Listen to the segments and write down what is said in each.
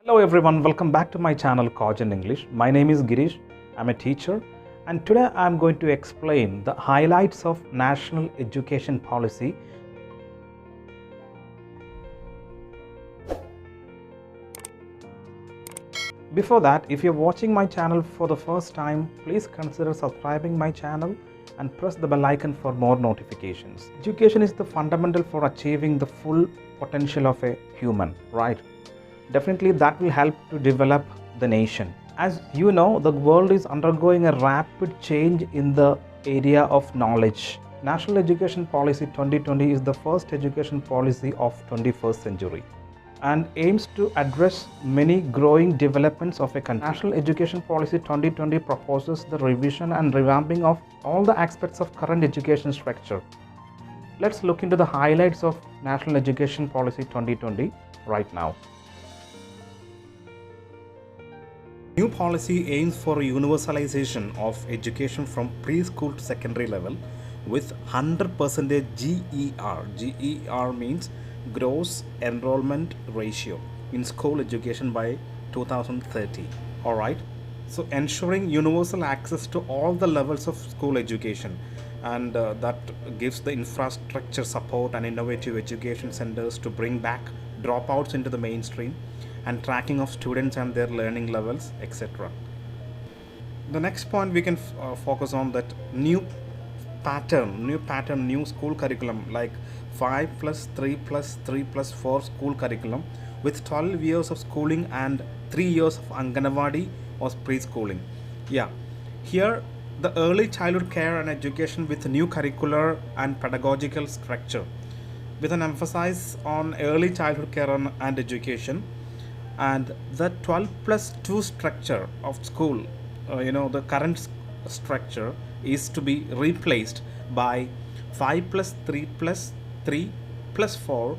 Hello everyone, welcome back to my channel Cogent English. My name is Girish. I'm a teacher and today I'm going to explain the highlights of National Education Policy. Before that, if you're watching my channel for the first time, please consider subscribing my channel and press the bell icon for more notifications. Education is the fundamental for achieving the full potential of a human, right? Definitely that will help to develop the nation. As you know, the world is undergoing a rapid change in the area of knowledge. National Education Policy 2020 is the first education policy of 21st century and aims to address many growing developments of a country. National Education Policy 2020 proposes the revision and revamping of all the aspects of current education structure. Let's look into the highlights of National Education Policy 2020 right now. New policy aims for universalization of education from preschool to secondary level with 100% GER. GER means gross enrollment ratio in school education by 2030. Alright, so ensuring universal access to all the levels of school education, and that gives the infrastructure support and innovative education centers to bring back dropouts into the mainstream and tracking of students and their learning levels, etc. The next point we can focus on that new school curriculum like 5 plus 3 plus 3 plus 4 school curriculum with 12 years of schooling and 3 years of Anganwadi or preschooling. Yeah, here the early childhood care and education with new curricular and pedagogical structure with an emphasis on early childhood care and education, and the 12 plus 2 structure of school, the current structure is to be replaced by 5 plus 3 plus 3 plus 4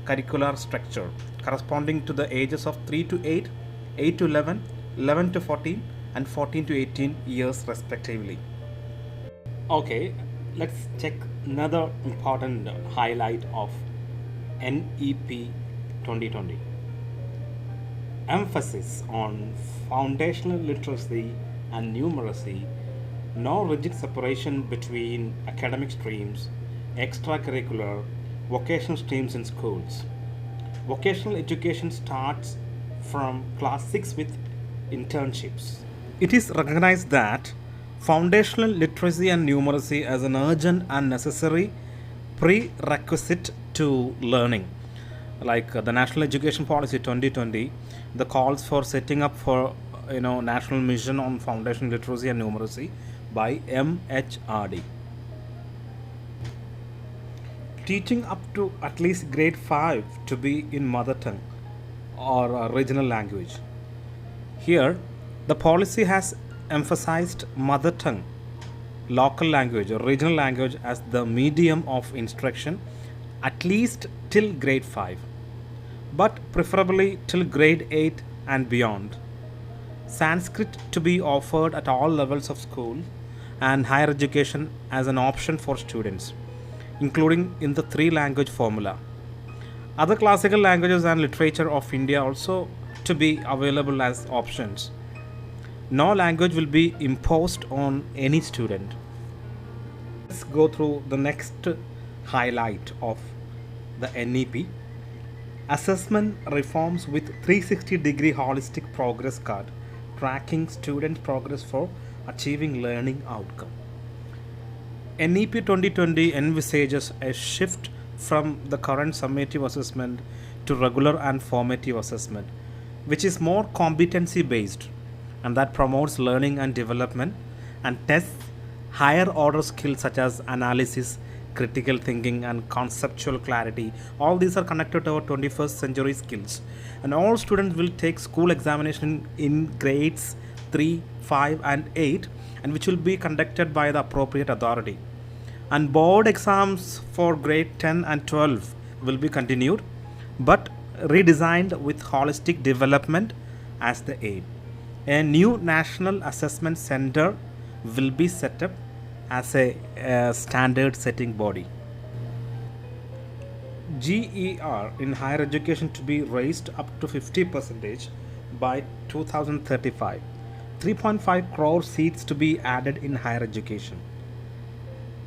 curricular structure corresponding to the ages of 3 to 8, 8 to 11, 11 to 14 and 14 to 18 years respectively. Okay, let's check another important highlight of NEP 2020. Emphasis on foundational literacy and numeracy, no rigid separation between academic streams, extracurricular, vocational streams in schools. Vocational education starts from class 6 with internships. It is recognized that foundational literacy and numeracy as an urgent and necessary prerequisite to learning. Like the National Education Policy 2020, the calls for setting up for national mission on foundation literacy and numeracy by MHRD. Teaching up to at least grade 5 to be in mother tongue or regional language. Here, the policy has emphasized mother tongue, local language or regional language as the medium of instruction at least till grade 5, but preferably till grade 8 and beyond. Sanskrit to be offered at all levels of school and higher education as an option for students, including in the 3-language formula. Other classical languages and literature of India also to be available as options. No language will be imposed on any student. Let's go through the next highlight of the NEP. Assessment reforms with 360-degree holistic progress card, tracking student progress for achieving learning outcome. NEP 2020 envisages a shift from the current summative assessment to regular and formative assessment, which is more competency based and that promotes learning and development and tests higher order skills such as analysis, critical thinking and conceptual clarity. All these are connected to our 21st century skills, and all students will take school examination in grades 3, 5 and 8, and which will be conducted by the appropriate authority, and board exams for grade 10 and 12 will be continued but redesigned with holistic development as the aim. A new national assessment center will be set up as a standard setting body. GER in higher education to be raised up to 50% by 2035. 3.5 crore seats to be added in higher education.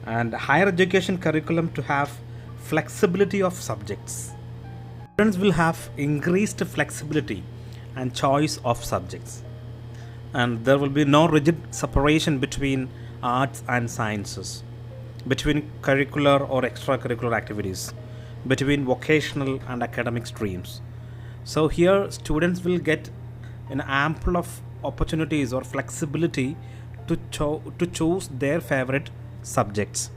And higher education curriculum to have flexibility of subjects. Students will have increased flexibility and choice of subjects. And there will be no rigid separation between arts and sciences, between curricular or extracurricular activities, between vocational and academic streams. So here students will get an ample of opportunities or flexibility to choose their favorite subjects.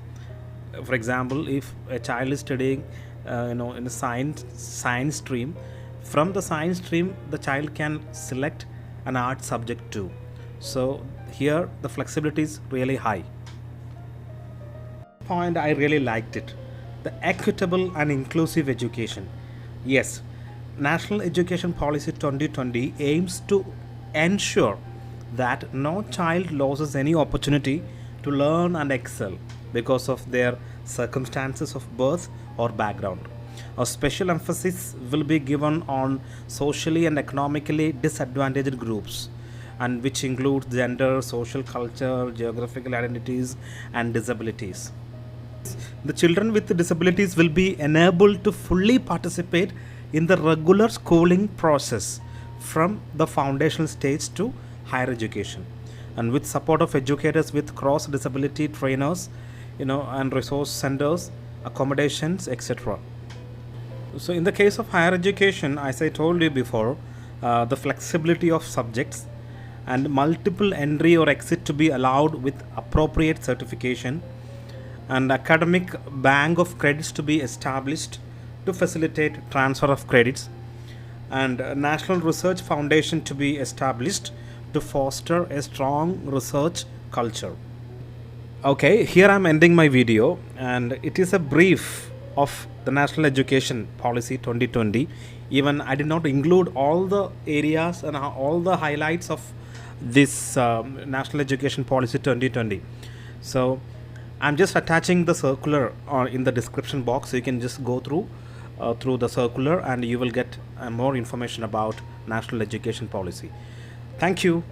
For example, if a child is studying in a science stream, from the science stream the child can select an art subject too. So here the flexibility is really high. Point I really liked it, the equitable and inclusive education. Yes, National Education Policy 2020 aims to ensure that no child loses any opportunity to learn and excel because of their circumstances of birth or background. A special emphasis will be given on socially and economically disadvantaged groups, and which includes gender, social culture, geographical identities, and disabilities. The children with disabilities will be enabled to fully participate in the regular schooling process from the foundational stage to higher education, and with support of educators with cross disability trainers, and resource centers, accommodations, etc. So in the case of higher education, as I told you before, the flexibility of subjects and multiple entry or exit to be allowed with appropriate certification, and academic bank of credits to be established to facilitate transfer of credits, and a national research foundation to be established to foster a strong research culture. Okay, here I'm ending my video, and it is a brief of the National Education Policy 2020. Even I did not include all the areas and all the highlights of this National Education Policy 2020. So I'm just attaching the circular in the description box, so you can just go through the circular and you will get more information about National Education Policy. Thank you.